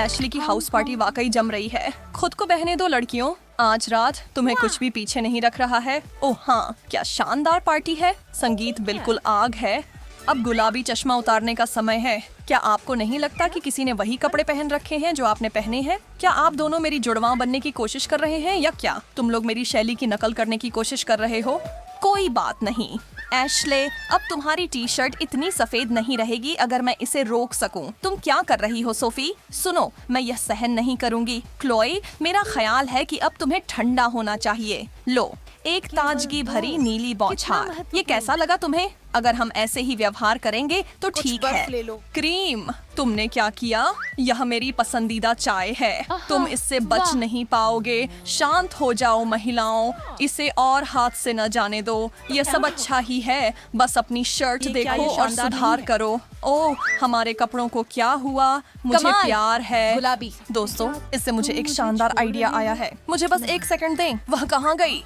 Ashley की house party वाकई जम रही है। खुद को बहने दो लड़कियों, आज रात तुम्हें कुछ भी पीछे नहीं रख रहा है। ओह हाँ, क्या शानदार पार्टी है। संगीत बिल्कुल आग है। अब गुलाबी चश्मा उतारने का समय है। क्या आपको नहीं लगता कि किसी ने वही कपड़े पहन रखे हैं जो आपने पहने हैं? क्या आप दोनों मेरी जुड़वां बनने की कोशिश कर रहे हैं या क्या तुम लोग मेरी शैली की नकल करने की कोशिश कर रहे हो? कोई बात नहीं एशले, अब तुम्हारी टी शर्ट इतनी सफेद नहीं रहेगी अगर मैं इसे रोक सकूं। तुम क्या कर रही हो सोफी? सुनो, मैं यह सहन नहीं करूंगी। क्लोई, मेरा ख्याल है कि अब तुम्हें ठंडा होना चाहिए। लो, एक ताजगी भरी नीली बौछार। ये कैसा लगा तुम्हें? अगर हम ऐसे ही व्यवहार करेंगे तो ठीक है। क्रीम, तुमने क्या किया? यह मेरी पसंदीदा चाय है। तुम इससे बच नहीं पाओगे। शांत हो जाओ महिलाओं, इसे और हाथ से न जाने दो। यह सब अच्छा ही है, बस अपनी शर्ट देखो और सुधार करो। ओह, हमारे कपड़ों को क्या हुआ? मुझे प्यार है। गुलाबी। दोस्तों, इससे मुझे एक शानदार आइडिया आया है। मुझे बस एक सेकंड दें। वह कहाँ गई?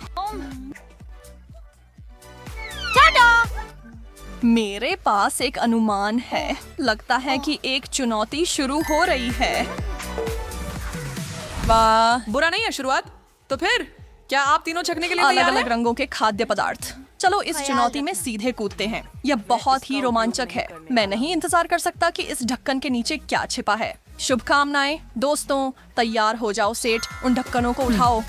मेरे पास एक अनुमान है। लगता है कि एक चुनौती शुरू हो रही है। वाह, बुरा नहीं है शुरुआत। तो फिर क्या आप तीनों छकने के लिए अलग तैयार अलग हैं? रंगों के खाद्य पदार्थ। चलो इस चुनौती में सीधे कूदते हैं। यह बहुत ही रोमांचक है। मैं नहीं इंतजार कर सकता कि इस ढक्कन के नीचे क्या छिपा है। शुभकामनाएं दोस्तों, तैयार हो जाओ सेठ, उन ढक्कनों को उठाओ।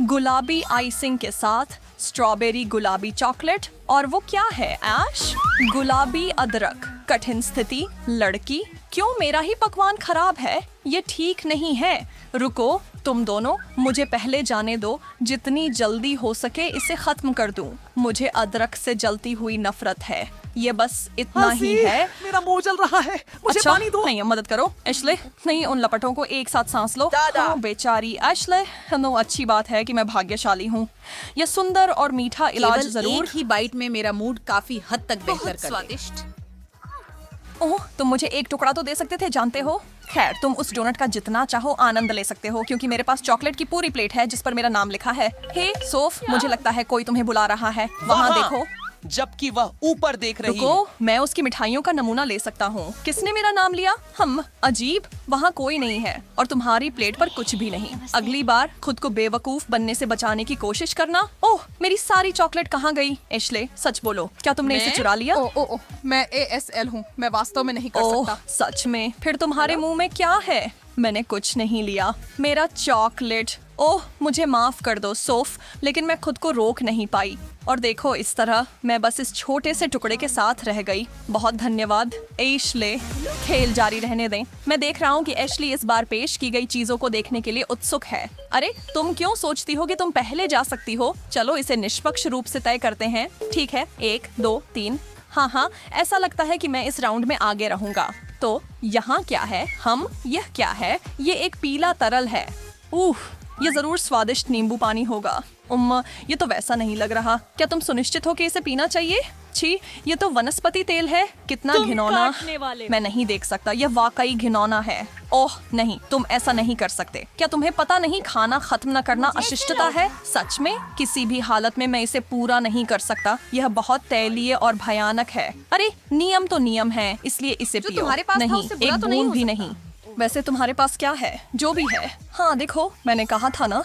गुलाबी आइसिंग के साथ स्ट्रॉबेरी गुलाबी चॉकलेट, और वो क्या है ऐश? गुलाबी अदरक। कठिन स्थिति लड़की, क्यों मेरा ही पकवान खराब है? ये ठीक नहीं है। रुको, तुम दोनों मुझे पहले जाने दो। जितनी जल्दी हो सके इसे खत्म कर दूं। मुझे अदरक से जलती हुई नफरत है। ये बस इतना ही है। मेरा मुंह जल रहा है, मुझे अच्छा, पानी दो। नहीं मदद करो एशले। नहीं, उन लपटों को एक साथ सांस लो। हाँ, बेचारी एशले। नो, अच्छी बात है कि मैं भाग्यशाली हूँ। यह सुंदर और मीठा इलाज केवल जरूर। एक ही बाइट में मेरा मूड काफी हद तक बेहतर कर दे। स्वादिष्ट। ओह, तुम मुझे एक टुकड़ा तो दे सकते थे, जानते हो। खैर, तुम उस डोनट का जितना चाहो आनंद ले सकते हो, क्योंकि मेरे पास चॉकलेट की पूरी प्लेट है जिस पर मेरा नाम लिखा है। हे सोफ, मुझे लगता है कोई तुम्हें बुला रहा है। वहाँ देखो। जबकि वह ऊपर देख रही है। रुको, मैं उसकी मिठाइयों का नमूना ले सकता हूँ। किसने मेरा नाम लिया? हम अजीब, वहाँ कोई नहीं है और तुम्हारी प्लेट पर कुछ भी नहीं। अगली बार खुद को बेवकूफ बनने से बचाने की कोशिश करना। ओह, मेरी सारी चॉकलेट कहाँ गई? एशले, सच बोलो, क्या तुमने इसे चुरा लिया? ओ, मैं ASL हूँ। मैं वास्तव में नहीं कर ओह, सकता। सच में? फिर तुम्हारे मुंह में क्या है? मैंने कुछ नहीं लिया। मेरा चॉकलेट। ओह, मुझे माफ कर दो सोफ, लेकिन मैं खुद को रोक नहीं पाई। और देखो, इस तरह मैं बस इस छोटे से टुकड़े के साथ रह गई। बहुत धन्यवाद एशले। खेल जारी रहने दें। मैं देख रहा हूँ कि एशली इस बार पेश की गई चीजों को देखने के लिए उत्सुक है। अरे, तुम क्यों सोचती हो कि तुम पहले जा सकती हो? चलो इसे निष्पक्ष रूप से तय करते हैं। ठीक है, 1 2 3। हाँ, ऐसा लगता है कि मैं इस राउंड में आगे रहूंगा। तो यहाँ क्या है? यह क्या है? ये एक पीला तरल है। ये जरूर स्वादिष्ट नींबू पानी होगा। ये तो वैसा नहीं लग रहा। क्या तुम सुनिश्चित हो कि इसे पीना चाहिए? छी, ये तो वनस्पति तेल है। कितना घिनौना। मैं नहीं देख सकता, यह वाकई घिनौना है। ओह नहीं, तुम ऐसा नहीं कर सकते। क्या तुम्हें पता नहीं खाना खत्म न करना अशिष्टता है? सच में किसी भी हालत में मैं इसे पूरा नहीं कर सकता। यह बहुत तैलीय और भयानक है। अरे, नियम तो नियम है, इसलिए इसे पियो। तुम्हारे पास था, नहीं, उससे बुरा एक तो नहीं बूंद हो भी सकता। नहीं। वैसे तुम्हारे पास क्या है? जो भी है। हाँ देखो, मैंने कहा था ना।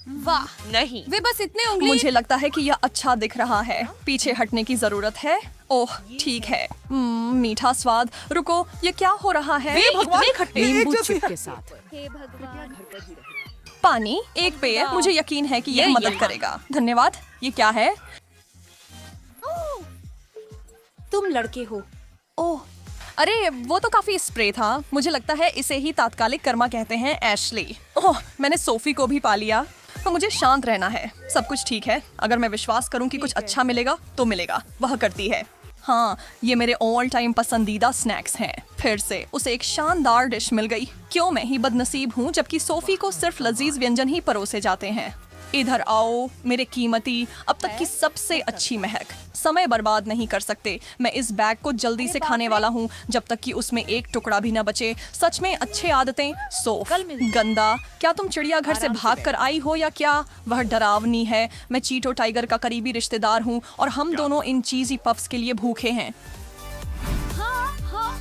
वाह, नहीं। वे बस इतने उंगली। मुझे लगता है कि यह अच्छा दिख रहा है। पीछे हटने की जरूरत है। ओह ठीक है। मीठा स्वाद। रुको, ये क्या हो रहा है? इतने खट्टे नींबू चिप के साथ। पानी, एक पेय। मुझे यकीन है कि यह मदद करेगा। धन्यवाद। ये क्या है? तुम लड़के हो। ओह, अरे वो तो काफी स्प्रे था। मुझे लगता है इसे ही तात्कालिक कर्मा कहते हैं एशली। ओह, मैंने सोफी को भी पा लिया। तो मुझे शांत रहना है। सब कुछ ठीक है। अगर मैं विश्वास करूं कि कुछ अच्छा मिलेगा तो मिलेगा। वह करती है। हाँ, ये मेरे ऑल टाइम पसंदीदा स्नैक्स हैं। फिर से उसे एक शानदार डिश मिल गई। क्यों मैं ही बदनसीब हूँ जबकि सोफी को सिर्फ लजीज व्यंजन ही परोसे जाते हैं। इधर आओ मेरे कीमती, अब तक की सबसे अच्छी महक। समय बर्बाद नहीं कर सकते। मैं इस बैग को जल्दी से खाने वाला हूँ जब तक कि उसमें एक टुकड़ा भी न बचे। सच में अच्छे आदतें। सोफ, गंदा। क्या तुम चिड़ियाघर से भाग कर आई हो या क्या? वह डरावनी है। मैं चीटो टाइगर का करीबी रिश्तेदार हूँ और हम दोनों इन चीजी पफ्स के लिए भूखे हैं।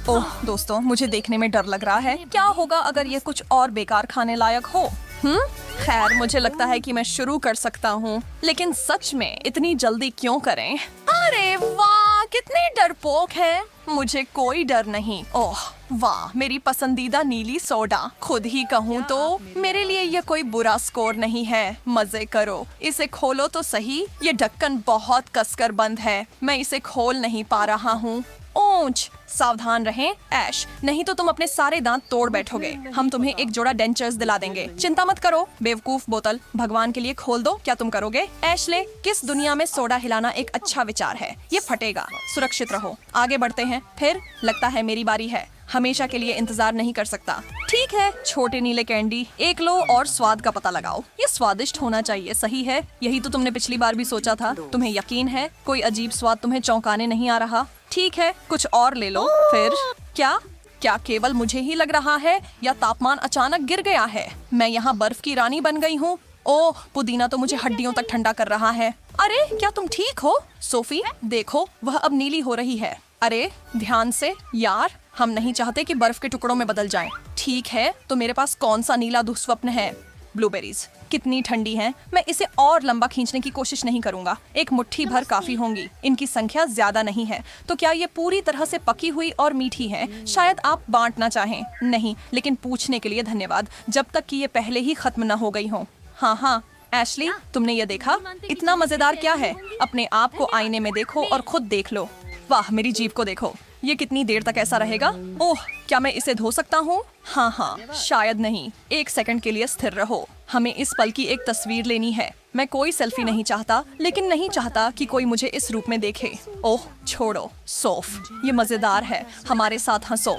ओह दोस्तों, मुझे देखने में डर लग रहा है। क्या होगा अगर ये कुछ और बेकार खाने लायक हो? खैर, मुझे लगता है कि मैं शुरू कर सकता हूँ, लेकिन सच में इतनी जल्दी क्यों करें? अरे वाह, कितने डरपोक हैं। मुझे कोई डर नहीं। ओह वाह, मेरी पसंदीदा नीली सोडा। खुद ही कहूँ तो मेरे लिए ये कोई बुरा स्कोर नहीं है। मजे करो। इसे खोलो तो सही। ये ढक्कन बहुत कसकर बंद है। मैं इसे खोल नहीं पा रहा हूँ। ओंच, सावधान रहें ऐश, नहीं तो तुम अपने सारे दांत तोड़ बैठोगे। हम तुम्हें एक जोड़ा डेंचर्स दिला देंगे। चिंता मत करो बेवकूफ बोतल, भगवान के लिए खोल दो। क्या तुम करोगे? ऐशले, किस दुनिया में सोडा हिलाना एक अच्छा विचार है? ये फटेगा। सुरक्षित रहो। आगे बढ़ते हैं। फिर लगता है मेरी बारी है। हमेशा के लिए इंतजार नहीं कर सकता। ठीक है, छोटे नीले कैंडी एक लो और स्वाद का पता लगाओ। ये स्वादिष्ट होना चाहिए, सही है। यही तो तुमने पिछली बार भी सोचा था। तुम्हें यकीन है कोई अजीब स्वाद तुम्हें चौंकाने नहीं आ रहा? ठीक है, कुछ और ले लो। फिर क्या केवल मुझे ही लग रहा है या तापमान अचानक गिर गया है? मैं यहाँ बर्फ की रानी बन गई हूँ। ओह, पुदीना तो मुझे हड्डियों तक ठंडा कर रहा है। अरे क्या तुम ठीक हो? सोफी देखो, वह अब नीली हो रही है। अरे ध्यान से यार, हम नहीं चाहते कि बर्फ के टुकड़ों में बदल जाएं। ठीक है, तो मेरे पास कौन सा नीला दुस्वप्न है? ब्लूबेरीज कितनी ठंडी हैं। मैं इसे और लंबा खींचने की कोशिश नहीं करूंगा। एक मुट्ठी भर काफी होंगी। इनकी संख्या ज्यादा नहीं है। तो क्या ये पूरी तरह से पकी हुई और मीठी है? शायद आप बांटना चाहें। नहीं, लेकिन पूछने के लिए धन्यवाद, जब तक कि ये पहले ही खत्म न हो गई हो। हाँ, एशली, तुमने ये देखा? इतना मजेदार क्या है? अपने आप को आईने में देखो और खुद देख लो। वाह, मेरी जीभ को देखो। ये कितनी देर तक ऐसा रहेगा? ओह, क्या मैं इसे धो सकता हूँ? हाँ, शायद नहीं। एक सेकंड के लिए स्थिर रहो। हमें इस पल की एक तस्वीर लेनी है। मैं कोई सेल्फी नहीं चाहता, लेकिन नहीं चाहता कि कोई मुझे इस रूप में देखे। ओह छोड़ो सोफ, ये मजेदार है। हमारे साथ हंसो।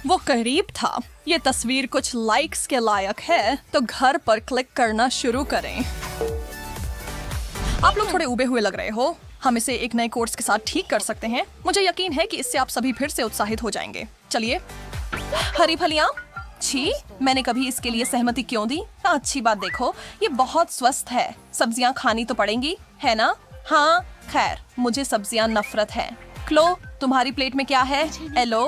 वो करीब था। ये तस्वीर कुछ लाइक्स के लायक है, तो घर पर क्लिक करना शुरू करें। आप लोग थोड़े उबे हुए लग रहे हो। हम इसे एक नए कोर्स के साथ ठीक कर सकते हैं। मुझे यकीन है कि इससे आप सभी फिर से उत्साहित हो जाएंगे। चलिए। हरी फलियां, छी, मैंने कभी इसके लिए सहमति क्यों दी? अच्छी बात देखो, ये बहुत स्वस्थ है। सब्जियां खानी तो पड़ेंगी, है ना? हाँ, खैर, मुझे सब्जियां नफरत है। क्लो, तुम्हारी प्लेट में क्या है? एलो,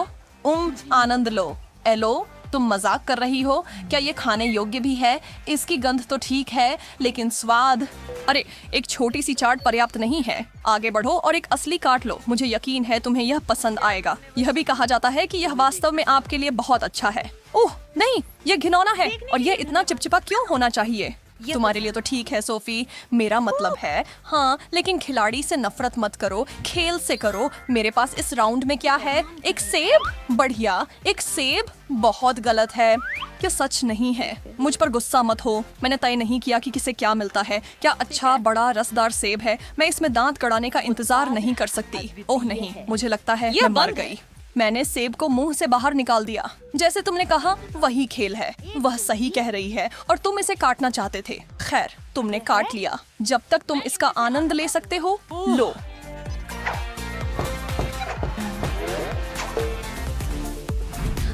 आनंद लो। एलो, तुम मजाक कर रही हो? क्या ये खाने योग्य भी है? इसकी गंध तो ठीक है, लेकिन स्वाद। अरे, एक छोटी सी चाट पर्याप्त नहीं है। आगे बढ़ो और एक असली काट लो। मुझे यकीन है तुम्हें यह पसंद आएगा। यह भी कहा जाता है कि यह वास्तव में आपके लिए बहुत अच्छा है। ओह नहीं, यह घिनौना है। और यह इतना चिपचिपा क्यों होना चाहिए? तुम्हारे लिए तो ठीक है सोफी, मेरा मतलब है। हाँ, लेकिन खिलाड़ी से नफरत मत करो, खेल से करो। मेरे पास इस राउंड में क्या है? एक सेब? बढ़िया, एक सेब? बहुत गलत है। क्या सच नहीं है? मुझ पर गुस्सा मत हो। मैंने तय नहीं किया कि किसे क्या मिलता है। क्या अच्छा बड़ा रसदार सेब है? मैं इसमें दांत कड़ाने का इंतजार नहीं कर सकती। ओह नहीं, मुझे लगता है मैं मर गई। मैंने सेब को मुंह से बाहर निकाल दिया। जैसे तुमने कहा, वही खेल है। वह सही कह रही है और तुम इसे काटना चाहते थे। खैर, तुमने काट लिया। जब तक तुम इसका आनंद ले सकते हो, लो।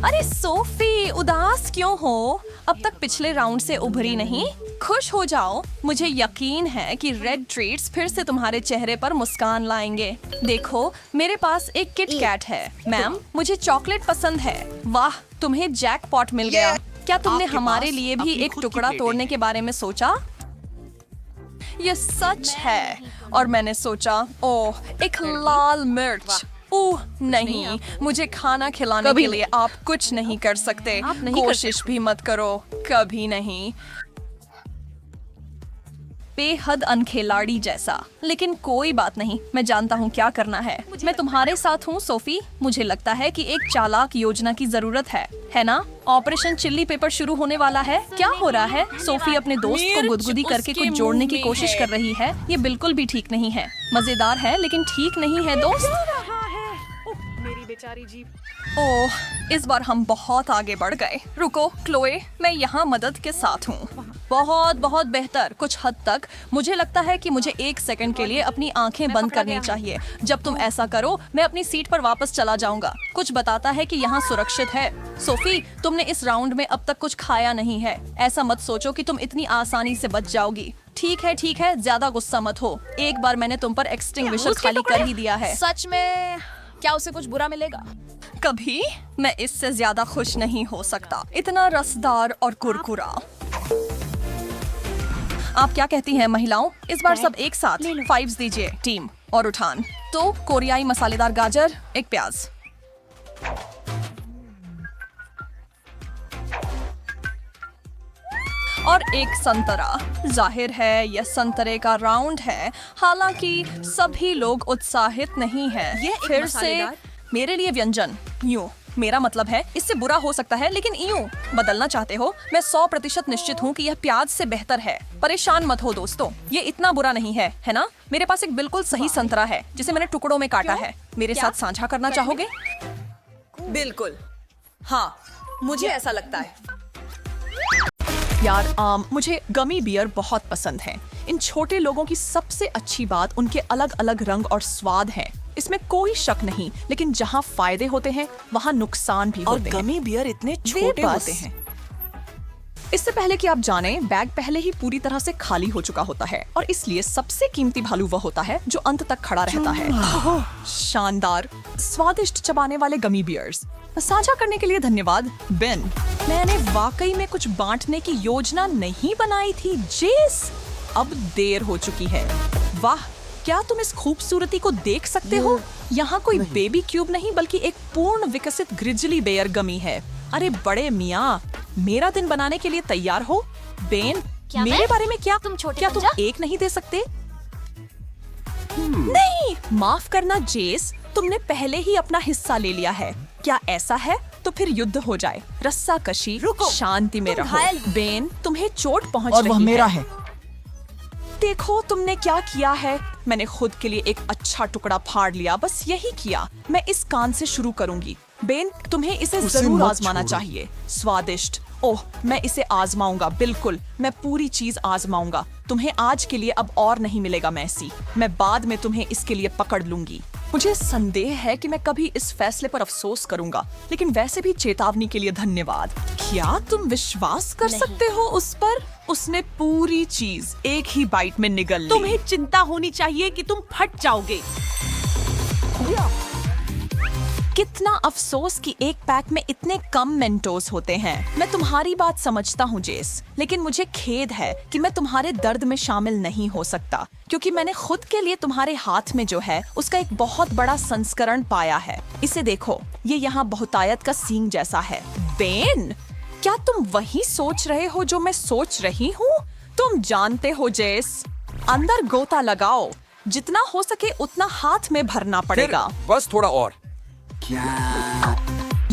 अरे सोफी, उदास क्यों हो? अब तक पिछले राउंड से उभरी नहीं। खुश हो जाओ। मुझे यकीन है कि रेड ट्रीट्स फिर से तुम्हारे चेहरे पर मुस्कान लाएंगे। देखो, मेरे पास एक किट कैट है। मैम, मुझे चॉकलेट पसंद है। वाह, तुम्हें जैकपॉट मिल गया। क्या तुमने हमारे लिए भी एक टुकड़ा तोड़ने के बारे में सोचा? ये सच है। और मैंने सोचा, ओह, एक लाल मिर्च। ओह नहीं, मुझे खाना खिलाने के लिए आप कुछ नहीं कर सकते। कोशिश भी मत करो, कभी नहीं। बेहद अनखिलाड़ी जैसा, लेकिन कोई बात नहीं, मैं जानता हूँ क्या करना है। मैं तुम्हारे साथ हूँ सोफी। मुझे लगता है कि एक चालाक योजना की जरूरत है ना? ऑपरेशन चिल्ली पेपर शुरू होने वाला है। क्या हो रहा है? सोफी अपने दोस्त को गुदगुदी करके कुछ जोड़ने की कोशिश कर रही है। ये बिल्कुल भी ठीक नहीं है। मजेदार है, लेकिन ठीक नहीं है दोस्त। मेरी बेचारी जीभ। ओह, इस बार हम बहुत आगे बढ़ गए। रुको क्लोए, मैं यहाँ मदद के साथ हूँ। बहुत बहुत बेहतर, कुछ हद तक। मुझे लगता है कि मुझे एक सेकंड के लिए अपनी आंखें बंद करनी चाहिए। जब तुम ऐसा करो, मैं अपनी सीट पर वापस चला जाऊंगा। कुछ बताता है कि यहाँ सुरक्षित है। सोफी, तुमने इस राउंड में अब तक कुछ खाया नहीं है। ऐसा मत सोचो कि तुम इतनी आसानी से बच जाओगी। ठीक है, ज्यादा गुस्सा मत हो। एक बार मैंने तुम पर एक्सटिंग्विशर खाली कर ही दिया है। सच में क्या उसे कुछ बुरा मिलेगा? कभी मैं इससे ज्यादा खुश नहीं हो सकता। इतना रसदार और कुरकुरा। आप क्या कहती हैं महिलाओं? इस बार सब एक साथ 5 दीजिए टीम। और उठान। तो कोरियाई मसालेदार गाजर, एक प्याज। और एक संतरा। जाहिर है यह संतरे का राउंड है, हालांकि सभी लोग उत्साहित नहीं हैं। ये एक फिर से मसालेदार- मेरे लिए व्यंजन यूं। मेरा मतलब है इससे बुरा हो सकता है, लेकिन यूं बदलना चाहते हो। मैं 100% निश्चित हूँ कि यह प्याज से बेहतर है। परेशान मत हो दोस्तों, ये इतना बुरा नहीं है ना? मेरे पास एक बिल्कुल सही संतरा है जिसे मैंने टुकड़ों में काटा है। मेरे साथ साझा करना चाहोगे? बिल्कुल। हाँ, मुझे ऐसा लगता है। यार मुझे गमी बियर बहुत पसंद है। इन छोटे लोगों की सबसे अच्छी बात उनके अलग अलग रंग और स्वाद है, इसमें कोई शक नहीं। लेकिन जहाँ फायदे होते हैं वहाँ नुकसान भी और होते हैं। गमी बियर इतने वे छोटे बस- होते हैं। इससे पहले कि आप जानें, बैग पहले ही पूरी तरह से खाली हो चुका होता है और इसलिए सबसे कीमती भालू वह होता है जो अंत तक खड़ा रहता है। शानदार, स्वादिष्ट चबाने वाले गमी बियर्स। साझा करने के लिए धन्यवाद बेन। मैंने वाकई में कुछ बांटने की योजना नहीं बनाई थी जेस। अब देर हो चुकी है। वाह, क्या तुम इस खूबसूरती को देख सकते हो? यहाँ कोई बेबी क्यूब नहीं बल्कि एक पूर्ण विकसित ग्रिजली बेयर गमी है। अरे बड़े मियाँ, मेरा दिन बनाने के लिए तैयार हो? बेन, मेरे बारे में क्या तुम छोटे क्या तुम पंजा? एक नहीं दे सकते? नहीं, माफ करना जेस, तुमने पहले ही अपना हिस्सा ले लिया है। क्या ऐसा है? तो फिर युद्ध हो जाए। रस्सा कशी, शांति में तुम रहो। घायल हो। बेन, तुम्हें चोट पहुंच और रही वह मेरा है। देखो तुमने क्या किया है। मैंने खुद के लिए एक अच्छा टुकड़ा फाड़ लिया, बस यही किया। मैं इस कान से शुरू करूंगी। बेन, तुम्हें इसे उसे जरूर मत आजमाना छोड़ो। चाहिए। स्वादिष्ट। ओह, मैं इसे आजमाऊंगा। बिल्कुल, मैं पूरी चीज आजमाऊंगा। तुम्हें आज के लिए अब और नहीं मिलेगा मैसी। मैं बाद में तुम्हें इसके लिए पकड़ लूंगी। मुझे संदेह है कि मैं कभी इस फैसले पर अफसोस करूंगा, लेकिन वैसे भी चेतावनी के लिए धन्यवाद। क्या तुम विश्वास कर सकते हो उस पर? उसने पूरी चीज एक ही बाइट में निगल ली। तुम्हें चिंता होनी चाहिए कि तुम फट जाओगे। कितना अफसोस कि एक पैक में इतने कम मेंटोस होते हैं। मैं तुम्हारी बात समझता हूँ जेस, लेकिन मुझे खेद है कि मैं तुम्हारे दर्द में शामिल नहीं हो सकता, क्योंकि मैंने खुद के लिए तुम्हारे हाथ में जो है उसका एक बहुत बड़ा संस्करण पाया है। इसे देखो, ये यहाँ बहुतायत का सींग जैसा है। बेन, क्या तुम वही सोच रहे हो जो मैं सोच रही हूँ? तुम जानते हो जेस, अंदर गोता लगाओ। जितना हो सके उतना हाथ में भरना पड़ेगा। बस थोड़ा और।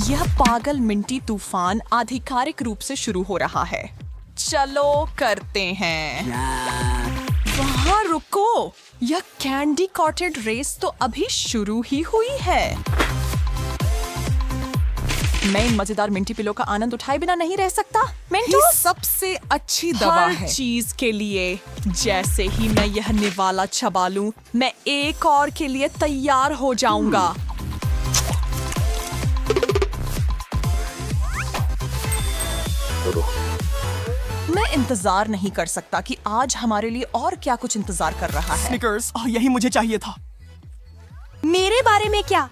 यह पागल मिंटी तूफान आधिकारिक रूप से शुरू हो रहा है। चलो करते हैं। वहाँ रुको, यह कैंडी कॉटेड रेस तो अभी शुरू ही हुई है। मैं इन मजेदार मिंटी पिलो का आनंद उठाए बिना नहीं रह सकता। मिंटू, ये सबसे अच्छी दवा हर है। चीज के लिए। जैसे ही मैं यह निवाला चबा लूं, मैं एक और के लिए तैयार हो जाऊंगा। मैं इंतजार नहीं कर सकता कि आज हमारे लिए और क्या कुछ इंतजार कर रहा है। स्निकर्स, यही मुझे चाहिए था। मेरे बारे में क्या?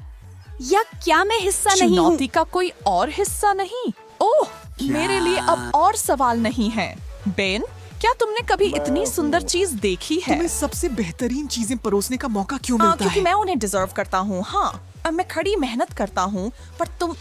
या क्या मैं हिस्सा नहीं हूँ? चुनौती का कोई और हिस्सा नहीं? ओह, मेरे लिए अब और सवाल नहीं है। बेन, क्या तुमने कभी इतनी सुंदर चीज देखी है? तुम्हें सबसे बेहतरीन चीजें परोसने का मौका क्यों मिलता क्योंकि है? मैं उन्हें डिजर्व करता हूँ। हाँ, अब मैं खड़ी मेहनत करता हूँ, पर तुम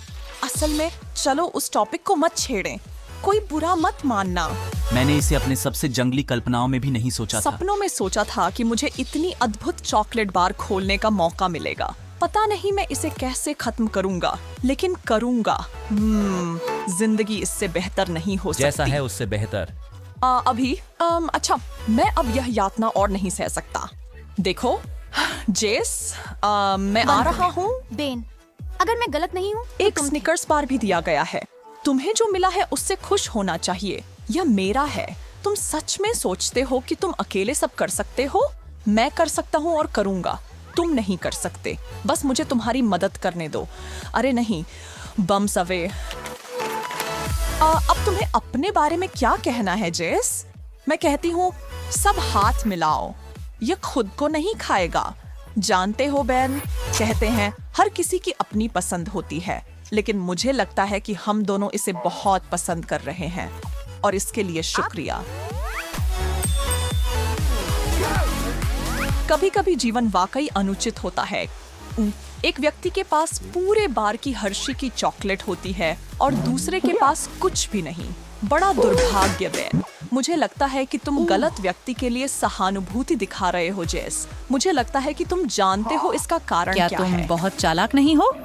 असल में चलो उस टॉपिक को मत छेड़ें। कोई बुरा मत मानना। मैंने इसे अपने सबसे जंगली कल्पनाओं में भी नहीं सोचा था। सपनों में सोचा था कि मुझे इतनी अद्भुत चॉकलेट बार खोलने का मौका मिलेगा। पता नहीं मैं इसे कैसे खत्म करूंगा, लेकिन करूंगा। जिंदगी इससे बेहतर नहीं हो सकती। जैसा है उससे बेहतर। अच्छा, मैं अब यह यातना और नहीं सह सकता। देखो जेस, मैं आ रहा हूँ। बेन, अगर मैं गलत नहीं हूँ एक स्निकर्स बार भी दिया गया है। तुम्हें जो मिला है उससे खुश होना चाहिए। यह मेरा है। तुम सच में सोचते हो कि तुम अकेले सब कर सकते हो? मैं कर सकता हूँ और करूंगा। तुम नहीं कर सकते। बस मुझे तुम्हारी मदद करने दो। अरे नहीं, बम्स अवे। अब तुम्हें अपने बारे में क्या कहना है जेस? मैं कहती हूँ सब हाथ मिलाओ। यह खुद को नहीं खाएगा, जानते हो बैन, कहते हैं हर किसी की अपनी पसंद होती है, लेकिन मुझे लगता है कि हम दोनों इसे बहुत पसंद कर रहे हैं और इसके लिए शुक्रिया। कभी कभी जीवन वाकई अनुचित होता है। एक व्यक्ति के पास पूरे बार की हर्षी की चॉकलेट होती है और दूसरे के पास कुछ भी नहीं। बड़ा दुर्भाग्य बैन। मुझे लगता है कि तुम गलत व्यक्ति के लिए सहानुभूति दिखा रहे हो जेस। मुझे लगता है कि तुम जानते हो इसका कारण क्या तुम है। बहुत चालाक नहीं हो?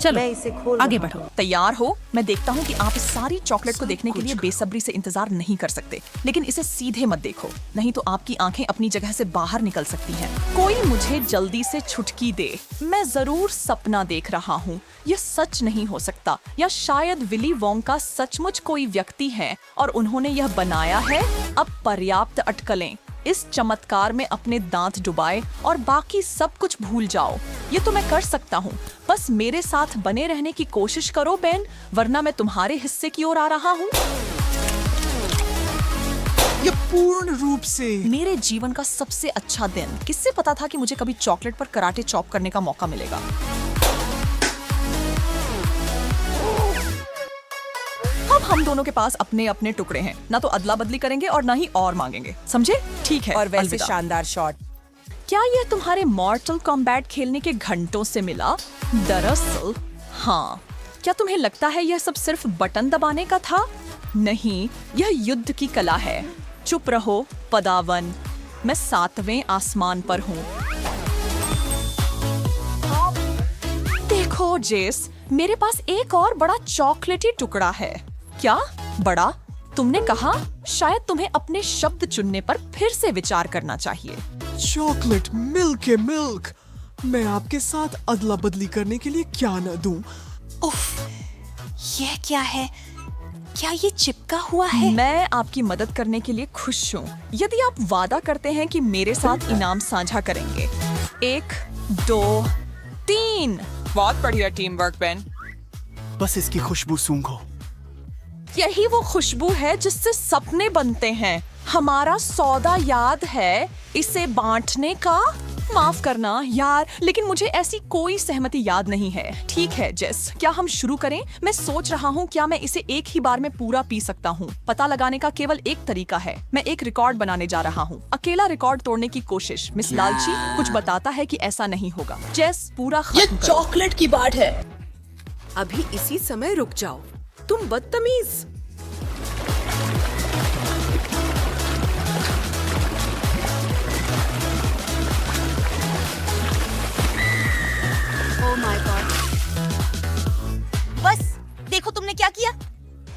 चलो आगे बढ़ो। तैयार हो? मैं देखता हूँ कि आप इस सारी चॉकलेट को देखने के लिए बेसब्री से इंतजार नहीं कर सकते, लेकिन इसे सीधे मत देखो, नहीं तो आपकी आंखें अपनी जगह से बाहर निकल सकती हैं। कोई मुझे जल्दी से छुटकी दे। मैं जरूर सपना देख रहा हूँ। यह सच नहीं हो सकता, या शायद विली वोंका सचमुच कोई व्यक्ति है और उन्होंने यह बनाया है। अब पर्याप्त अटकलें। इस चमत्कार में अपने दांत डुबाए और बाकी सब कुछ भूल जाओ। ये तो मैं कर सकता हूँ। बस मेरे साथ बने रहने की कोशिश करो बेन, वरना मैं तुम्हारे हिस्से की ओर आ रहा हूँ। ये पूर्ण रूप से मेरे जीवन का सबसे अच्छा दिन। किससे पता था कि मुझे कभी चॉकलेट पर कराटे चॉप करने का मौका मिलेगा। अब हम दोनों के पास अपने अपने टुकड़े हैं, ना तो अदला बदली करेंगे और ना ही और मांगेंगे, समझे? ठीक है। और वैसे अलविदा। शानदार शॉट। क्या यह तुम्हारे मॉर्टल कॉम्बैट खेलने के घंटों से मिला? दरअसल हाँ। क्या तुम्हें लगता है यह सब सिर्फ बटन दबाने का था? नहीं, यह युद्ध की कला है। चुप रहो पदावन, मैं 7वें आसमान पर हूँ। देखो जेस, मेरे पास एक और बड़ा चॉकलेटी टुकड़ा है। क्या बड़ा? तुमने कहा? शायद तुम्हें अपने शब्द चुनने पर फिर से विचार करना चाहिए। चॉकलेट मिल्क है मिल्क। मैं आपके साथ अदला बदली करने के लिए क्या न दूं। उफ, यह क्या है? क्या ये चिपका हुआ है? मैं आपकी मदद करने के लिए खुश हूँ, यदि आप वादा करते हैं कि मेरे साथ इनाम साझा करेंगे। 1, 2, 3। बहुत बढ़िया टीम वर्क बेन। बस इसकी खुशबू सूंघो। यही वो खुशबू है जिससे सपने बनते हैं। हमारा सौदा याद है इसे बांटने का? माफ करना यार, लेकिन मुझे ऐसी कोई सहमति याद नहीं है। ठीक है जेस, क्या हम शुरू करें? मैं सोच रहा हूँ क्या मैं इसे एक ही बार में पूरा पी सकता हूँ। पता लगाने का केवल एक तरीका है। मैं एक रिकॉर्ड बनाने जा रहा हूँ। अकेला रिकॉर्ड तोड़ने की कोशिश। मिस लालची कुछ बताता है कि ऐसा नहीं होगा। जेस पूरा खत्म करो। चॉकलेट की बाट है। अभी इसी समय रुक जाओ, तुम बदतमीज। Oh my God. बस देखो तुमने क्या किया।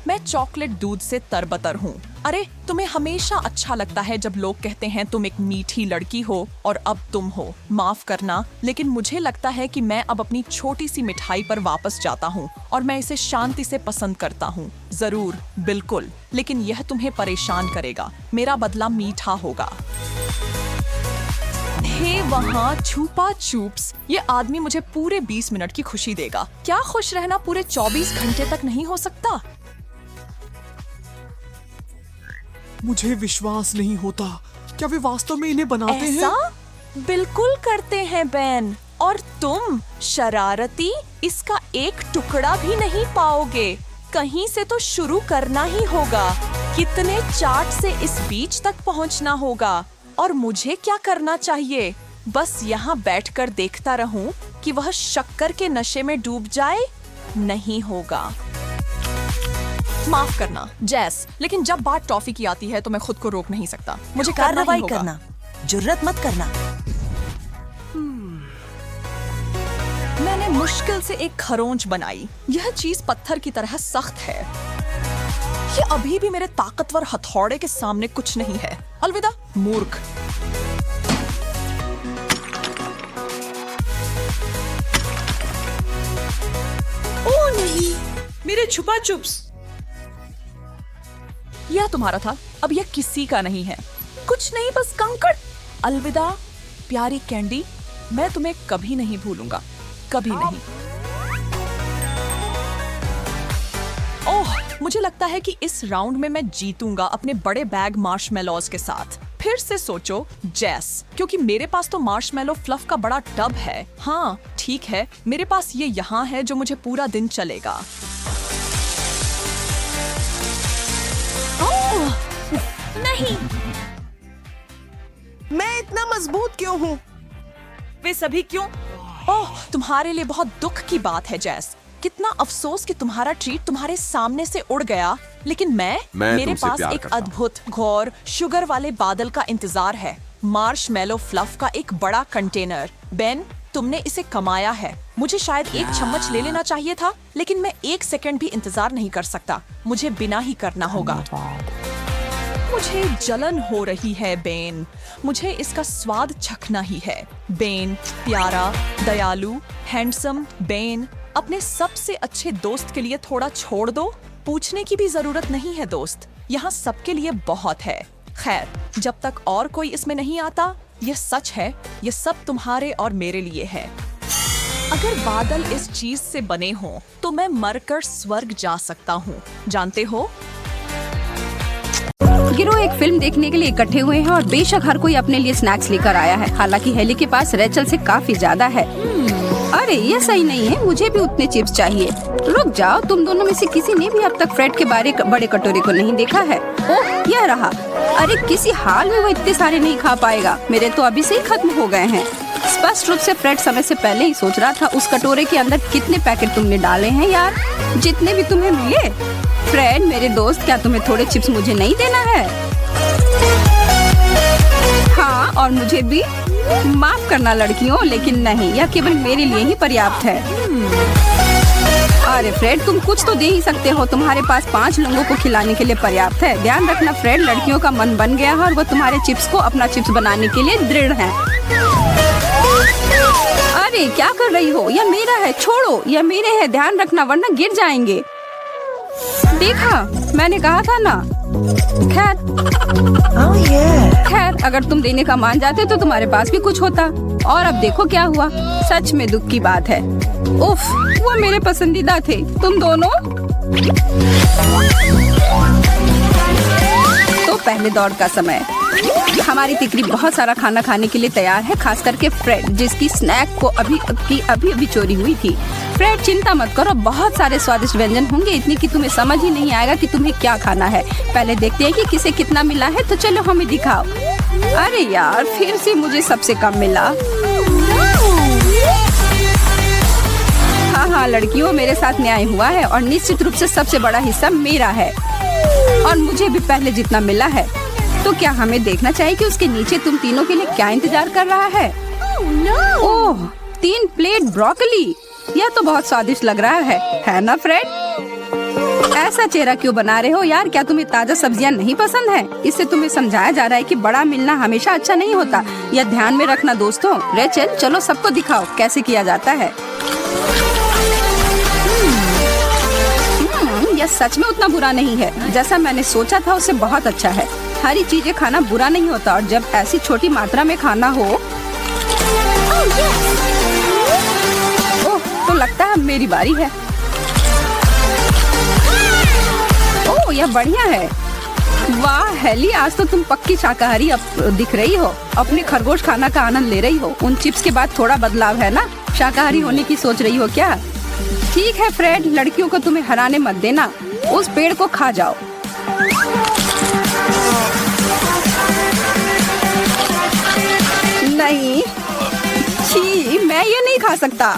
मैं चॉकलेट दूध से तरबतर हूँ। अरे तुम्हें हमेशा अच्छा लगता है जब लोग कहते हैं तुम एक मीठी लड़की हो, और अब तुम हो। माफ करना, लेकिन मुझे लगता है कि मैं अब अपनी छोटी सी मिठाई पर वापस जाता हूँ और मैं इसे शांति से पसंद करता हूँ। जरूर, बिल्कुल, लेकिन यह तुम्हें परेशान करेगा। मेरा बदला मीठा होगा। हे वहाँ छुपा चूप्स, ये आदमी मुझे पूरे 20 मिनट की खुशी देगा। क्या खुश रहना पूरे 24 घंटे तक नहीं हो सकता? मुझे विश्वास नहीं होता। क्या वे वास्तव में इन्हें बनाते हैं? ऐसा बिल्कुल करते हैं बेन, और तुम शरारती इसका एक टुकड़ा भी नहीं पाओगे। कहीं से तो शुरू करना ही होगा। कितने चार्ट से इस बीच तक पहुंचना होगा, और मुझे क्या करना चाहिए? बस यहाँ बैठकर देखता रहूं कि वह शक्कर के नशे में डूब जाए? नहीं होगा। माफ करना जैस, लेकिन जब बात टॉफी की आती है तो मैं खुद को रोक नहीं सकता। मुझे कार्रवाई करना, जुर्रत मत करना। मैंने मुश्किल से एक खरोंच बनाई। यह चीज पत्थर की तरह सख्त है। ये अभी भी मेरे ताकतवर हथौड़े के सामने कुछ नहीं है। अलविदा मूर्ख। ओ नहीं, मेरे छुपा चुप्स। यह तुम्हारा था, अब यह किसी का नहीं है। कुछ नहीं, बस कंकड़। अलविदा प्यारी कैंडी, मैं तुम्हें कभी नहीं भूलूंगा, कभी नहीं। ओह, मुझे लगता है कि इस राउंड में मैं जीतूंगा अपने बड़े बैग मार्शमेलोज के साथ। फिर से सोचो जेस, क्योंकि मेरे पास तो मार्शमेलो फ्लफ का बड़ा टब है। हाँ ठीक है, मेरे पास ये यहाँ है जो मुझे पूरा दिन चलेगा। नहीं, मैं इतना मजबूत क्यों हूँ? वे सभी क्यों? ओह, तुम्हारे लिए बहुत दुख की बात है जेस। कितना अफसोस कि तुम्हारा ट्रीट तुम्हारे सामने से उड़ गया। लेकिन मैं मेरे तुमसे पास प्यार एक करता हूं। अद्भुत घोर शुगर वाले बादल का इंतजार है। मार्शमेलो फ्लफ का एक बड़ा कंटेनर। बेन, तुमने इसे कमाया है। मुझे शायद एक चम्मच ले लेना चाहिए था, लेकिन मैं 1 सेकंड भी इंतजार नहीं कर सकता। मुझे बिना ही करना होगा। मुझे जलन हो रही है बेन। मुझे इसका स्वाद चखना ही है। बेन, प्यारा, दयालु, हैंडसम बेन, अपने सबसे अच्छे दोस्त के लिए थोड़ा छोड़ दो। पूछने की भी जरूरत नहीं है दोस्त, यहाँ सबके लिए बहुत है। खैर, जब तक और कोई इसमें नहीं आता, ये सच है, ये सब तुम्हारे और मेरे लिए है। अगर बादल इस चीज से बने हों, तो मैं मरकर स्वर्ग जा सकता हूँ। जानते हो, गिरोह एक फिल्म देखने के लिए इकट्ठे हुए हैं और बेशक हर कोई अपने लिए स्नैक्स लेकर आया है। हालांकि हेली के पास रेचल से काफी ज्यादा है। अरे ये सही नहीं है, मुझे भी उतने चिप्स चाहिए। रुक जाओ, तुम दोनों में से किसी ने भी अब तक फ्रेड के बड़े कटोरे को नहीं देखा है। ओह, यह रहा। अरे किसी हाल में वो इतने सारे नहीं खा पाएगा। मेरे तो अभी से ही खत्म हो गए हैं। स्पष्ट रूप से फ्रेड समय से पहले ही सोच रहा था उस कटोरे के अंदर कितने पैकेट तुमने डाले हैं यार, जितने भी तुम्हें मिले। फ्रेड मेरे दोस्त, क्या तुम्हें थोड़े चिप्स मुझे नहीं देना है? हाँ, और मुझे भी माफ करना लड़कियों, लेकिन नहीं, यह केवल मेरे लिए ही पर्याप्त है। अरे फ्रेड, तुम कुछ तो दे ही सकते हो। तुम्हारे पास 5 लोगों को खिलाने के लिए पर्याप्त है। ध्यान रखना फ्रेड, लड़कियों का मन बन गया है और वो तुम्हारे चिप्स को अपना चिप्स बनाने के लिए दृढ़ है। अरे क्या कर रही हो? यह मेरा है, छोड़ो। यह मेरे है, ध्यान रखना वरना गिर जाएंगे। देखा, मैंने कहा था ना। खैर, अगर तुम देने का मान जाते तो तुम्हारे पास भी कुछ होता। और अब देखो क्या हुआ। सच में दुख की बात है। उफ, वो मेरे पसंदीदा थे। तुम दोनों। तो पहले दौड़ का समय। हमारी तिकरी बहुत सारा खाना खाने के लिए तैयार है, खास करके फ्रेड, जिसकी स्नैक को अभी चोरी हुई थी। फ्रेड, चिंता मत करो, बहुत सारे स्वादिष्ट व्यंजन होंगे, इतनी कि तुम्हें समझ ही नहीं आएगा कि तुम्हें क्या खाना है। पहले देखते हैं कि किसे कितना मिला है, तो चलो हमें दिखाओ। अरे यार, फिर से मुझे सबसे कम मिला। हाँ, लड़कियों, मेरे साथ न्याय हुआ है और निश्चित रूप से सबसे बड़ा हिस्सा मेरा है और मुझे भी पहले जितना मिला है। तो क्या हमें देखना चाहिए कि उसके नीचे तुम तीनों के लिए क्या इंतजार कर रहा है? ओह, 3 प्लेट ब्रोकली। यह तो बहुत स्वादिष्ट लग रहा है ना फ्रेड? ऐसा चेहरा क्यों बना रहे हो यार? क्या तुम्हें ताजा सब्जियां नहीं पसंद है? इससे तुम्हें समझाया जा रहा है कि बड़ा मिलना हमेशा अच्छा नहीं होता। यह ध्यान में रखना दोस्तों। रेचल, चलो सबको दिखाओ कैसे किया जाता है। यह सच में उतना बुरा नहीं है जैसा मैंने सोचा था, उससे बहुत अच्छा है। हरी चीजें खाना बुरा नहीं होता और जब ऐसी छोटी मात्रा में खाना हो। ओह, तो लगता है मेरी बारी है। ओह, यह बढ़िया है। वाह हेली, आज तो तुम पक्की शाकाहारी दिख रही हो। अपने खरगोश खाना का आनंद ले रही हो। उन चिप्स के बाद थोड़ा बदलाव है ना? शाकाहारी होने की सोच रही हो क्या? ठीक है फ्रेड, लड़कियों को तुम्हें हराने मत देना। उस पेड़ को खा जाओ। नहीं, छी, मैं ये नहीं खा सकता।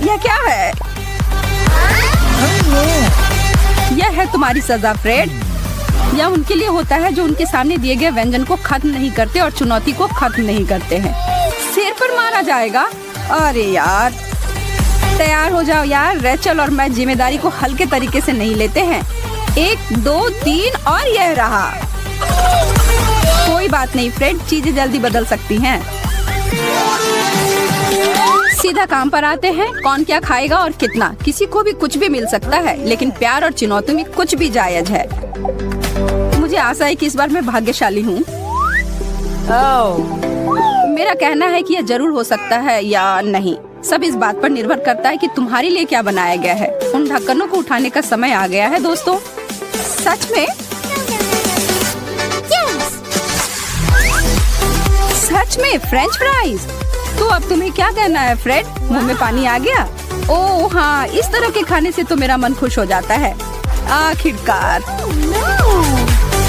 यह क्या है? यह है तुम्हारी सजा फ्रेड। यह उनके लिए होता है जो उनके सामने दिए गए व्यंजन को खत्म नहीं करते और चुनौती को खत्म नहीं करते हैं। सिर पर मारा जाएगा। अरे यार, तैयार हो जाओ यार। रेचल और मैं जिम्मेदारी को हल्के तरीके से नहीं लेते हैं। 1, 2, 3 और यह रहा। कोई बात नहीं फ्रेड, चीजें जल्दी बदल सकती हैं। सीधा काम पर आते हैं। कौन क्या खाएगा और कितना? किसी को भी कुछ भी मिल सकता है, लेकिन प्यार और चुनौती में कुछ भी जायज है। मुझे आशा है कि इस बार मैं भाग्यशाली हूँ। मेरा कहना है कि यह जरूर हो सकता है या नहीं। सब इस बात पर निर्भर करता है कि तुम्हारे लिए क्या बनाया गया है। उन ढक्कनों को उठाने का समय आ गया है दोस्तों। सच में सच में फ्रेंच फ्राइज? तो अब तुम्हें क्या कहना है फ्रेड? मुंह में पानी आ गया? ओह हाँ, इस तरह के खाने से तो मेरा मन खुश हो जाता है आखिरकार।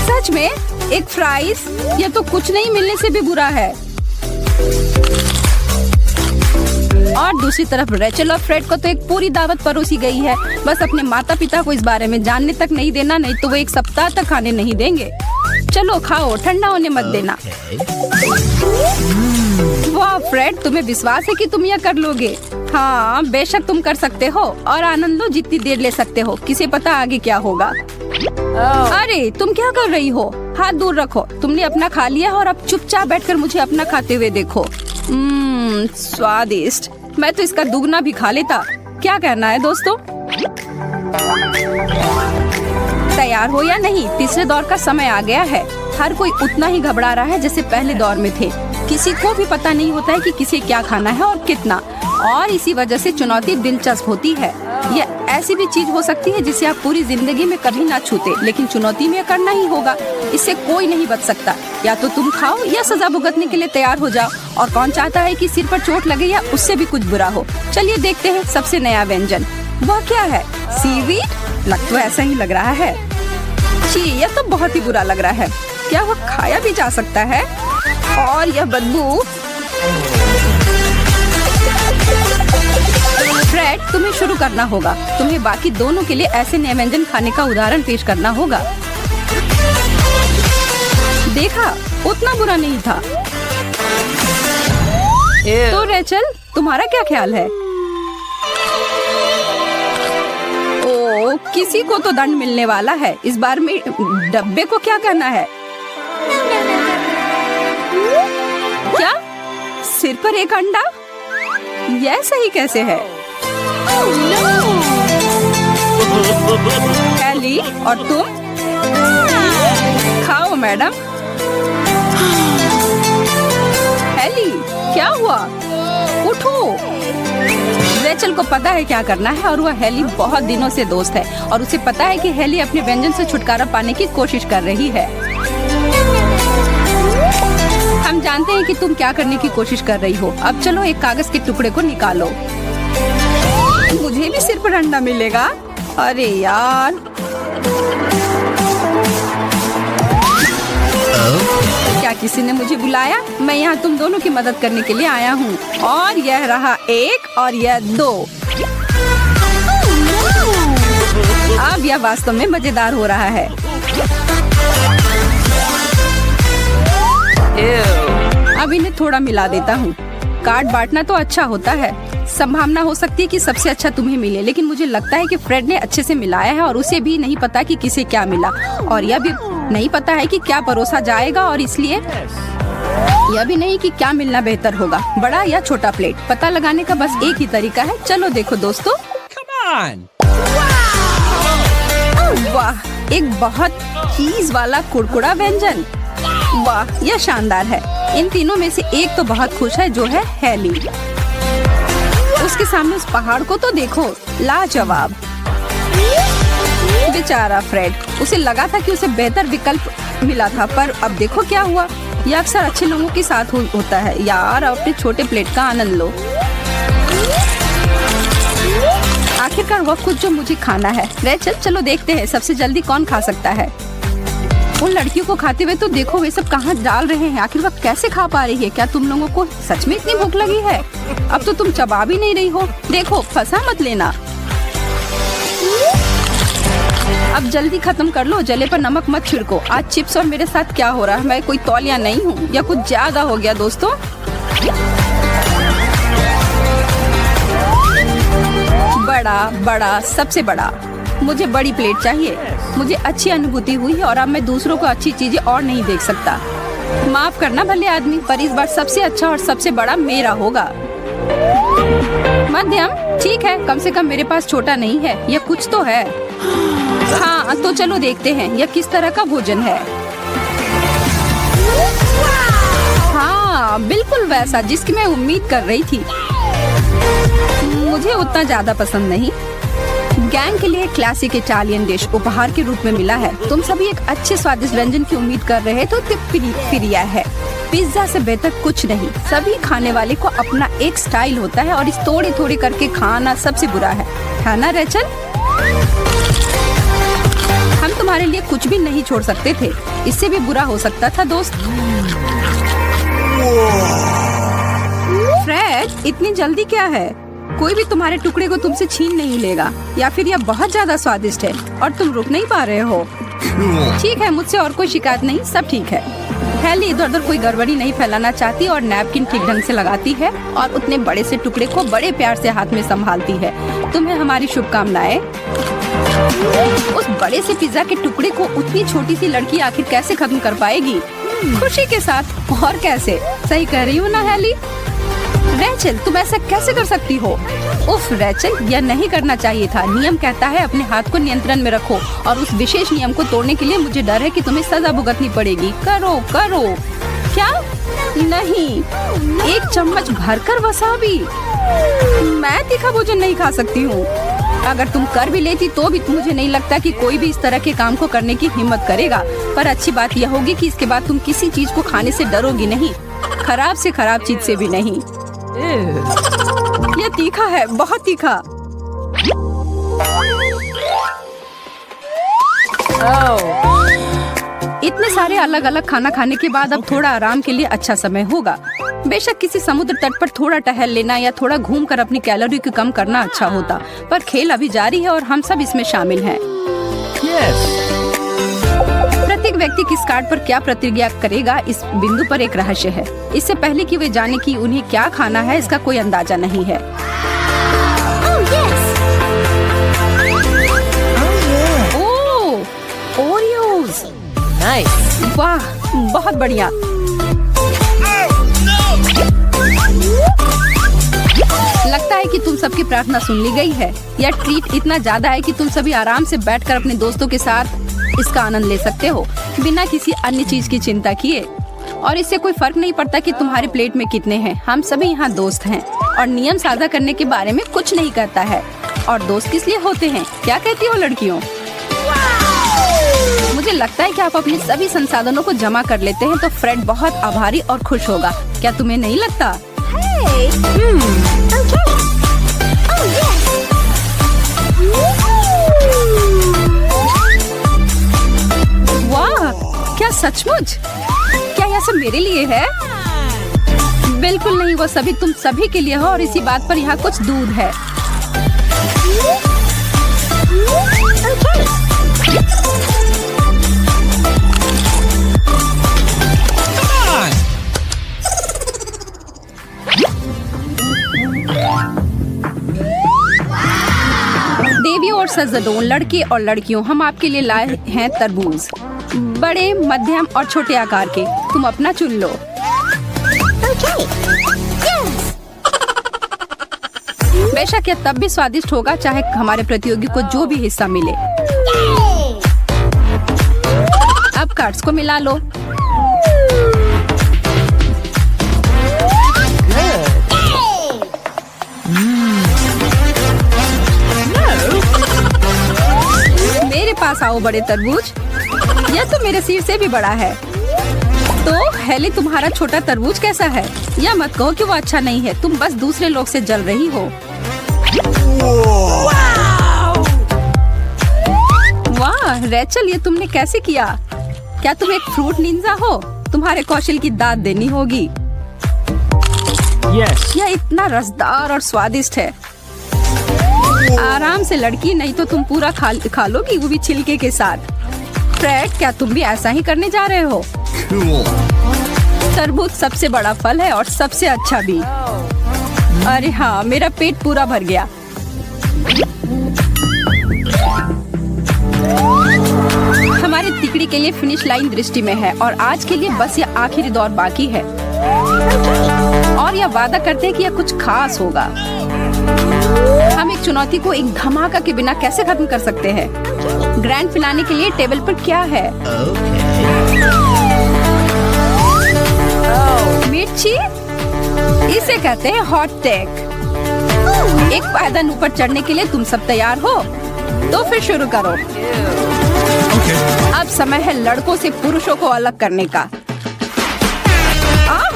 सच में एक फ्राइज? ये तो कुछ नहीं मिलने से भी बुरा है। और दूसरी तरफ रेचल और फ्रेड को तो एक पूरी दावत परोसी गई है। बस अपने माता पिता को इस बारे में जानने तक नहीं देना, नहीं तो वो एक सप्ताह तक खाने नहीं देंगे। चलो खाओ, ठंडा होने मत देना। वाह फ्रेड, तुम्हें विश्वास है कि तुम यह कर लोगे? हाँ बेशक तुम कर सकते हो, और आनंद लो जितनी देर ले सकते हो। किसे पता आगे क्या होगा। अरे तुम क्या कर रही हो? हाथ दूर रखो। तुमने अपना खा लिया और अब चुपचाप बैठकर मुझे अपना खाते हुए देखो। स्वादिष्ट। मैं तो इसका दुगना भी खा लेता। क्या कहना है दोस्तों? तैयार हो या नहीं? तीसरे दौर का समय आ गया है। हर कोई उतना ही घबरा रहा है जैसे पहले दौर में थे। किसी को भी पता नहीं होता है कि किसे क्या खाना है और कितना, और इसी वजह से चुनौती दिलचस्प होती है। यह ऐसी भी चीज हो सकती है जिसे आप पूरी जिंदगी में कभी ना छूते, लेकिन चुनौती में करना ही होगा। इससे कोई नहीं बच सकता। या तो तुम खाओ या सजा भुगतने के लिए तैयार हो जाओ। और कौन चाहता है कि सिर पर चोट लगे या उससे भी कुछ बुरा हो। चलिए देखते हैं सबसे नया व्यंजन। वह क्या है? सीवीड? लग तो ऐसा ही लग रहा है। छी, यह तो बहुत ही बुरा लग रहा है। क्या वह खाया भी जा सकता है? और यह बदबू। फ्रेड, तुम्हें शुरू करना होगा। तुम्हें बाकी दोनों के लिए ऐसे नए व्यंजन खाने का उदाहरण पेश करना होगा। देखा, उतना बुरा नहीं था। तो रेचल, तुम्हारा क्या ख्याल है? ओ, किसी को तो दंड मिलने वाला है। इस बार में डब्बे को क्या कहना है? क्या? सिर पर एक अंडा? यह सही कैसे है? हैली, और तुम? खाओ मैडम। हैली, क्या हुआ? उठो। रेचल को पता है क्या करना है, और वह हैली बहुत दिनों से दोस्त है, और उसे पता है कि हैली अपने व्यंजन से छुटकारा पाने की कोशिश कर रही है। हम जानते हैं कि तुम क्या करने की कोशिश कर रही हो। अब चलो एक कागज के टुकड़े को निकालो। मुझे भी सिर पर अंडा मिलेगा? अरे यार। क्या किसी ने मुझे बुलाया? मैं यहाँ तुम दोनों की मदद करने के लिए आया हूँ। और यह रहा 1 और यह 2। अब यह वास्तव में मजेदार हो रहा है। अब इन्हें थोड़ा मिला देता हूँ। कार्ड बांटना तो अच्छा होता है। संभावना हो सकती है कि सबसे अच्छा तुम्हें मिले, लेकिन मुझे लगता है कि फ्रेड ने अच्छे से मिलाया है, और उसे भी नहीं पता कि किसे क्या मिला, और यह भी नहीं पता है कि क्या परोसा जाएगा, और इसलिए यह भी नहीं कि क्या मिलना बेहतर होगा, बड़ा या छोटा प्लेट। पता लगाने का बस एक ही तरीका है। चलो देखो दोस्तों। वाह, एक बहुत चीज वाला कुड़कुड़ा व्यंजन। वाह, यह शानदार है। इन तीनों में से एक तो बहुत खुश है, जो है हैली। उसके सामने उस पहाड़ को तो देखो, लाजवाब। बेचारा फ्रेड, उसे लगा था कि उसे बेहतर विकल्प मिला था, पर अब देखो क्या हुआ। यह अक्सर अच्छे लोगों के साथ होता है। यार, अपने छोटे प्लेट का आनंद लो। आखिरकार वह कुछ जो मुझे खाना है। रेचल, चलो देखते हैं सबसे जल्दी कौन खा सकता है। उन लड़कियों को खाते हुए तो देखो, वे सब कहाँ डाल रहे हैं। आखिर वह कैसे खा पा रही है? क्या तुम लोगों को सच में इतनी भूख लगी है? अब तो तुम चबा भी नहीं रही हो। देखो, फंसा मत लेना। अब जल्दी खत्म कर लो, जले पर नमक मत छिड़को। आज चिप्स और मेरे साथ क्या हो रहा है? मैं कोई तौलिया नहीं हूँ, या कुछ ज्यादा हो गया दोस्तों। बड़ा बड़ा, सबसे बड़ा। मुझे बड़ी प्लेट चाहिए। मुझे अच्छी अनुभूति हुई है, और अब मैं दूसरों को अच्छी चीजें और नहीं देख सकता। माफ करना भले आदमी, पर इस बार सबसे अच्छा और सबसे बड़ा मेरा होगा। मध्यम, ठीक है, कम से कम मेरे पास छोटा नहीं है। यह कुछ तो है। हाँ, तो चलो देखते हैं यह किस तरह का भोजन है। हाँ, बिल्कुल वैसा जिसकी मैं उम्मीद कर रही थी। मुझे उतना ज्यादा पसंद नहीं। गैंग के लिए क्लासिक इटालियन डिश उपहार के रूप में मिला है। तुम सभी एक अच्छे स्वादिष्ट व्यंजन की उम्मीद कर रहे हो, तो फिर यह है। पिज्जा से बेहतर कुछ नहीं। सभी खाने वाले को अपना एक स्टाइल होता है और इस थोड़ी थोड़ी करके खाना सबसे बुरा है ना रेचल? हम तुम्हारे लिए कुछ भी नहीं छोड़ सकते थे, इससे भी बुरा हो सकता था दोस्त। फ्रेड, इतनी जल्दी क्या है? कोई भी तुम्हारे टुकड़े को तुमसे छीन नहीं लेगा, या फिर यह बहुत ज्यादा स्वादिष्ट है और तुम रुक नहीं पा रहे हो। ठीक है, मुझसे और कोई शिकायत नहीं, सब ठीक है। हेली इधर उधर कोई गड़बड़ी नहीं फैलाना चाहती और नैपकिन ठीक ढंग से लगाती है और उतने बड़े से टुकड़े को बड़े प्यार से हाथ में संभालती है। तुम्हें हमारी शुभकामनाएं। उस बड़े से पिज्जा के टुकड़े को उतनी छोटी सी लड़की आखिर कैसे खत्म कर पाएगी? खुशी के साथ। और कैसे? सही कह रही हो ना हेली? रेचल, तुम ऐसा कैसे कर सकती हो? उफ रेचल, यह नहीं करना चाहिए था। नियम कहता है अपने हाथ को नियंत्रण में रखो और उस विशेष नियम को तोड़ने के लिए मुझे डर है कि तुम्हें सजा भुगतनी पड़ेगी। करो करो। क्या? नहीं, 1 चम्मच भरकर वसाबी। मैं तीखा भोजन नहीं खा सकती हूँ। अगर तुम कर भी लेती तो भी मुझे नहीं लगता कि कोई भी इस तरह के काम को करने की हिम्मत करेगा। पर अच्छी बात यह होगी कि इसके बाद तुम किसी चीज को खाने से डरोगी नहीं, खराब से खराब चीज से भी नहीं। यह तीखा है, बहुत तीखा। इतने सारे अलग अलग खाना खाने के बाद अब थोड़ा आराम के लिए अच्छा समय होगा। बेशक किसी समुद्र तट पर थोड़ा टहल लेना या थोड़ा घूमकर अपनी कैलोरी को कम करना अच्छा होता, पर खेल अभी जारी है और हम सब इसमें शामिल हैं। प्रत्येक व्यक्ति किस कार्ड पर क्या प्रतिक्रिया करेगा, इस बिंदु पर एक रहस्य है। इससे पहले कि वे जाने कि उन्हें क्या खाना है, इसका कोई अंदाजा नहीं है। ओरियोज, वाह, बहुत बढ़िया। लगता है कि तुम सबकी प्रार्थना सुन ली गई है। यह ट्रीट इतना ज्यादा है कि तुम सभी आराम से बैठकर अपने दोस्तों के साथ इसका आनंद ले सकते हो बिना किसी अन्य चीज की चिंता किए। और इससे कोई फर्क नहीं पड़ता कि तुम्हारे प्लेट में कितने हैं। हम सभी यहाँ दोस्त हैं और नियम साझा करने के बारे में कुछ नहीं करता है। और दोस्त किस लिए होते हैं? क्या कहती हो लड़कियों? मुझे लगता है कि आप अपने सभी संसाधनों को जमा कर लेते हैं तो फ्रेड बहुत आभारी और खुश होगा। क्या तुम्हें नहीं लगता? वाह, क्या सचमुच? क्या यह सब मेरे लिए है? बिल्कुल नहीं, वो सभी तुम सभी के लिए हो और इसी बात पर यहाँ कुछ दूध है। देवियों और सज्जनों, लड़के और लड़कियों, हम आपके लिए लाए हैं तरबूज, बड़े, मध्यम और छोटे आकार के। तुम अपना चुन लो। बेशक यह तब भी स्वादिष्ट होगा चाहे हमारे प्रतियोगी को जो भी हिस्सा मिले। अब कार्ड्स को मिला लो। मेरे पास आओ बड़े तरबूज। यह तो मेरे सिर से भी बड़ा है। तो हेली, तुम्हारा छोटा तरबूज कैसा है? या मत कहो कि वो अच्छा नहीं है, तुम बस दूसरे लोग से जल रही हो। वाह रेचल, ये तुमने कैसे किया? क्या तुम एक फ्रूट निंजा हो? तुम्हारे कौशल की दाद देनी होगी। यह इतना रसदार और स्वादिष्ट है। आराम से लड़की, नहीं तो तुम पूरा खा लोगी, वो भी छिलके के साथ। फ्रेड, क्या तुम भी ऐसा ही करने जा रहे हो? तरबूज सबसे बड़ा फल है और सबसे अच्छा भी। अरे हाँ, मेरा पेट पूरा भर गया। हमारे तिकड़ी के लिए फिनिश लाइन दृष्टि में है और आज के लिए बस यह आखिरी दौर बाकी है। और यह वादा करते हैं कि यह कुछ खास होगा। हम एक चुनौती को एक धमाका के बिना कैसे खत्म कर सकते हैं? ग्रैंड फिनाले के लिए टेबल पर क्या है? मिर्ची, इसे कहते हैं हॉट टेक। एक पायदान ऊपर चढ़ने के लिए तुम सब तैयार हो? तो फिर शुरू करो। अब समय है लड़कों से पुरुषों को अलग करने का।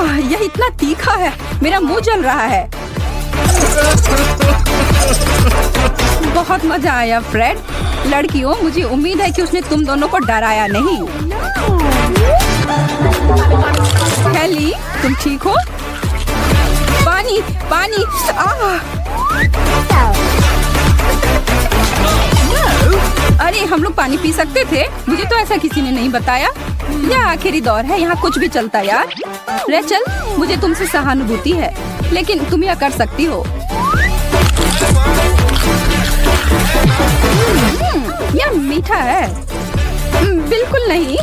यह इतना तीखा है, मेरा मुंह जल रहा है। बहुत मजा आया फ्रेड। लड़कियों, मुझे उम्मीद है कि उसने तुम दोनों को डराया नहीं। हेली, तुम ठीक हो? पानी, पानी। अरे, हम लोग पानी पी सकते थे? मुझे तो ऐसा किसी ने नहीं बताया। यह आखिरी दौर है, यहाँ कुछ भी चलता यार। रेचल, मुझे तुमसे सहानुभूति है, लेकिन तुम यह कर सकती हो। यह मीठा है। बिल्कुल नहीं,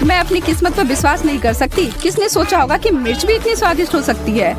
मैं अपनी किस्मत पर विश्वास नहीं कर सकती। किसने सोचा होगा कि मिर्च भी इतनी स्वादिष्ट हो सकती है?